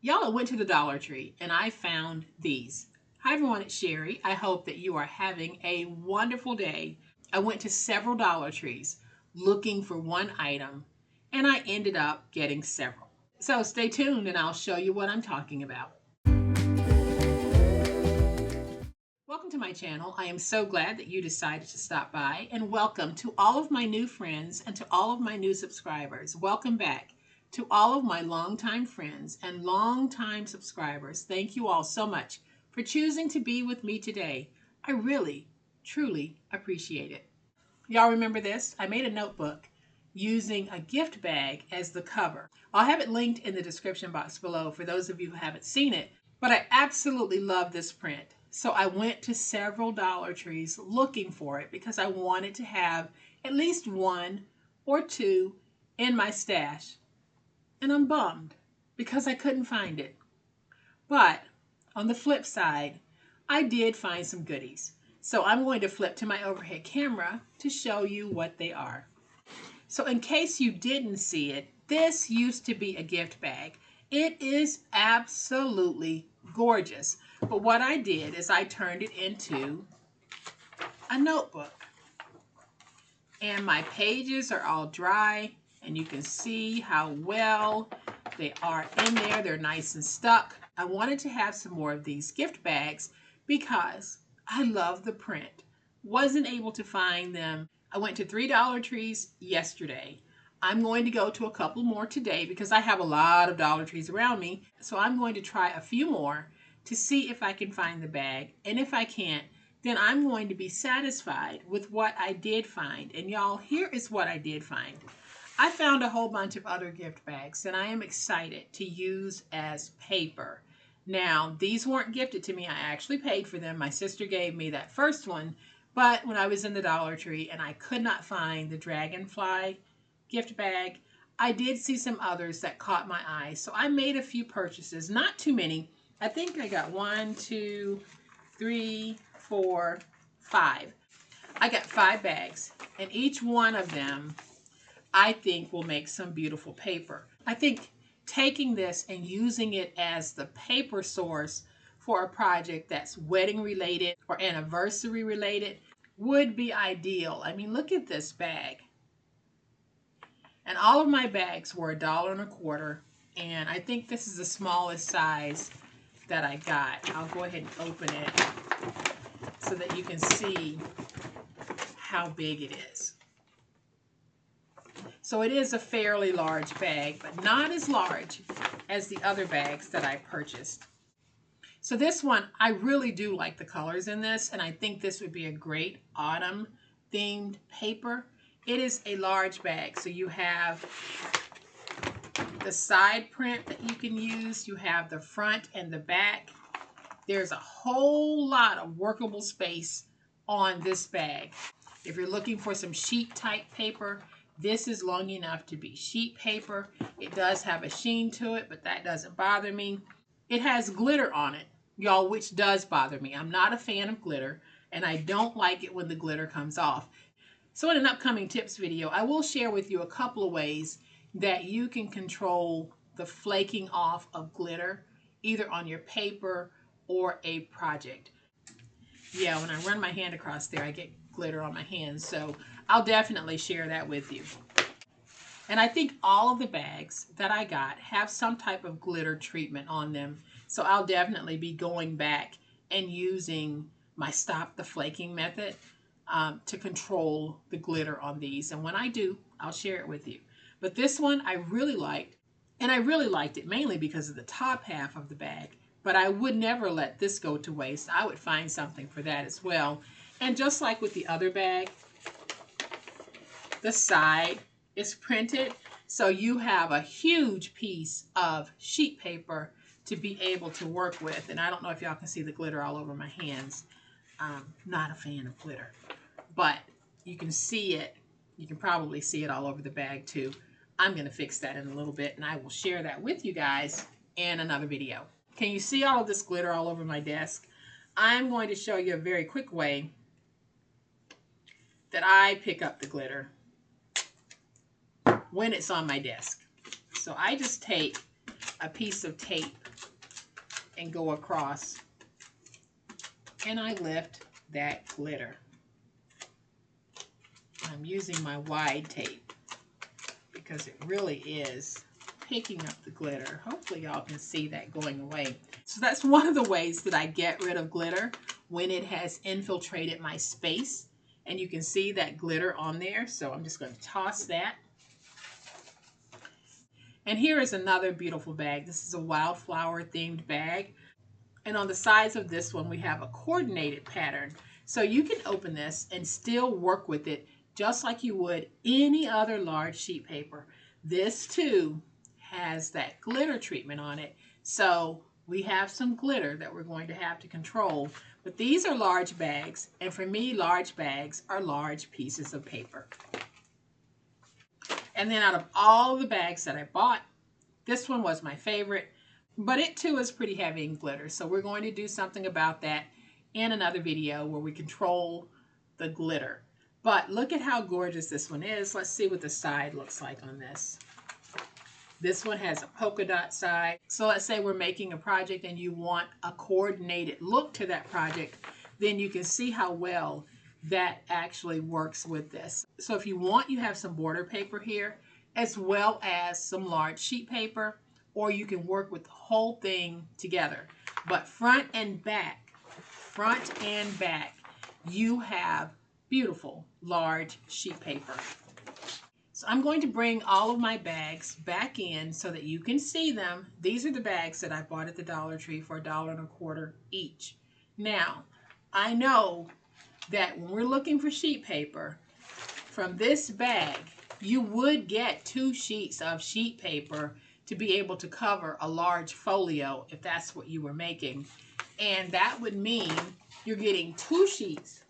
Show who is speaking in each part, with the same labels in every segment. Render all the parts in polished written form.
Speaker 1: Y'all, I went to the Dollar Tree and I found these. Hi everyone, it's Sherry. I hope that you are having a wonderful day. I went to several Dollar Trees looking for one item and I ended up getting several. So stay tuned and I'll show you what I'm talking about. Welcome to my channel. I am so glad that you decided to stop by, and welcome to all of my new friends and to all of my new subscribers. Welcome back to all of my longtime friends and longtime subscribers. Thank you all so much for choosing to be with me today. I really, truly appreciate it. Y'all remember this? I made a notebook using a gift bag as the cover. I'll have it linked in the description box below for those of you who haven't seen it, but I absolutely love this print. So I went to several Dollar Trees looking for it because I wanted to have at least one or two in my stash. And I'm bummed because I couldn't find it. But on the flip side, I did find some goodies. So I'm going to flip to my overhead camera to show you what they are. So in case you didn't see it, this used to be a gift bag. It is absolutely gorgeous. But what I did is I turned it into a notebook. And my pages are all dry, and you can see how well they are in there. They're nice and stuck. I wanted to have some more of these gift bags because I love the print. Wasn't able to find them. I went to 3 Dollar Trees yesterday. I'm going to go to a couple more today because I have a lot of Dollar Trees around me. So I'm going to try a few more to see if I can find the bag. And if I can't, then I'm going to be satisfied with what I did find. And y'all, here is what I did find. I found a whole bunch of other gift bags and I am excited to use as paper. Now, these weren't gifted to me. I actually paid for them. My sister gave me that first one. But when I was in the Dollar Tree and I could not find the Dragonfly gift bag, I did see some others that caught my eye. So I made a few purchases, not too many. I think I got 1, 2, 3, 4, 5. I got 5 bags, and each one of them I think will make some beautiful paper. I think taking this and using it as the paper source for a project that's wedding related or anniversary related would be ideal. I mean, look at this bag. And all of my bags were $1.25, and I think this is the smallest size that I got. I'll go ahead and open it so that you can see how big it is. So it is a fairly large bag, but not as large as the other bags that I purchased. So this one, I really do like the colors in this, and I think this would be a great autumn themed paper. It is a large bag, so you have the side print that you can use. You have the front and the back. There's a whole lot of workable space on this bag. If you're looking for some sheet type paper, this is long enough to be sheet paper. It does have a sheen to it, but that doesn't bother me. It has glitter on it, y'all, which does bother me. I'm not a fan of glitter, and I don't like it when the glitter comes off. So in an upcoming tips video, I will share with you a couple of ways that you can control the flaking off of glitter, either on your paper or a project. Yeah, when I run my hand across there, I get glitter on my hands, so I'll definitely share that with you. And I think all of the bags that I got have some type of glitter treatment on them, so I'll definitely be going back and using my Stop the Flaking method to control the glitter on these. And when I do, I'll share it with you. But this one I really liked, and I really liked it mainly because of the top half of the bag. But I would never let this go to waste. I would find something for that as well. And just like with the other bag, the side is printed, so you have a huge piece of sheet paper to be able to work with. And I don't know if y'all can see the glitter all over my hands. I'm not a fan of glitter, but you can see it. You can probably see it all over the bag too. I'm going to fix that in a little bit, and I will share that with you guys in another video. Can you see all of this glitter all over my desk? I'm going to show you a very quick way that I pick up the glitter when it's on my desk. So I just take a piece of tape and go across, and I lift that glitter. I'm using my wide tape because it really is picking up the glitter. Hopefully y'all can see that going away. So that's one of the ways that I get rid of glitter when it has infiltrated my space. And you can see that glitter on there. So I'm just going to toss that. And here is another beautiful bag. This is a wildflower themed bag. And on the sides of this one, we have a coordinated pattern. So you can open this and still work with it just like you would any other large sheet paper. This too has that glitter treatment on it. So we have some glitter that we're going to have to control. But these are large bags. And for me, large bags are large pieces of paper. And then out of all the bags that I bought, this one was my favorite. But it too is pretty heavy in glitter. So we're going to do something about that in another video where we control the glitter. But look at how gorgeous this one is. Let's see what the side looks like on this. This one has a polka dot side. So let's say we're making a project and you want a coordinated look to that project, then you can see how well that actually works with this. So if you want, you have some border paper here as well as some large sheet paper, or you can work with the whole thing together. But front and back, you have beautiful large sheet paper. So I'm going to bring all of my bags back in so that you can see them. These are the bags that I bought at the Dollar Tree for $1.25 each. Now, I know that when we're looking for sheet paper, from this bag, you would get 2 sheets of sheet paper to be able to cover a large folio if that's what you were making. And that would mean you're getting 2 sheets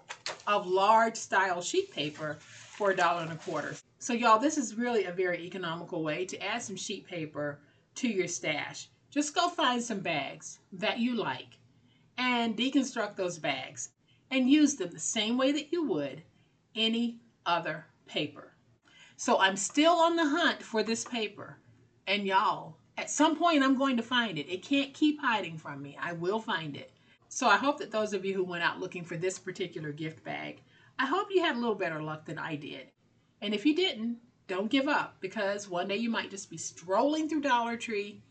Speaker 1: of large style sheet paper for $1.25. So y'all, this is really a very economical way to add some sheet paper to your stash. Just go find some bags that you like and deconstruct those bags and use them the same way that you would any other paper. So I'm still on the hunt for this paper. And y'all, at some point I'm going to find it. It can't keep hiding from me. I will find it. So I hope that those of you who went out looking for this particular gift bag, I hope you had a little better luck than I did. And if you didn't, don't give up, because one day you might just be strolling through Dollar Tree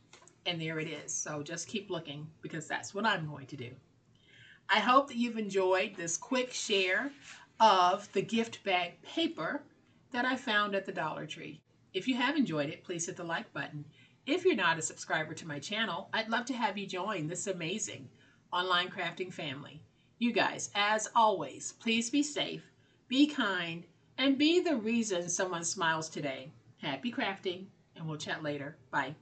Speaker 1: and there it is. So just keep looking, because that's what I'm going to do. I hope that you've enjoyed this quick share of the gift bag paper that I found at the Dollar Tree. If you have enjoyed it, please hit the like button. If you're not a subscriber to my channel, I'd love to have you join this amazing online crafting family. You guys, as always, please be safe, be kind, and be the reason someone smiles today. Happy crafting, and we'll chat later. Bye.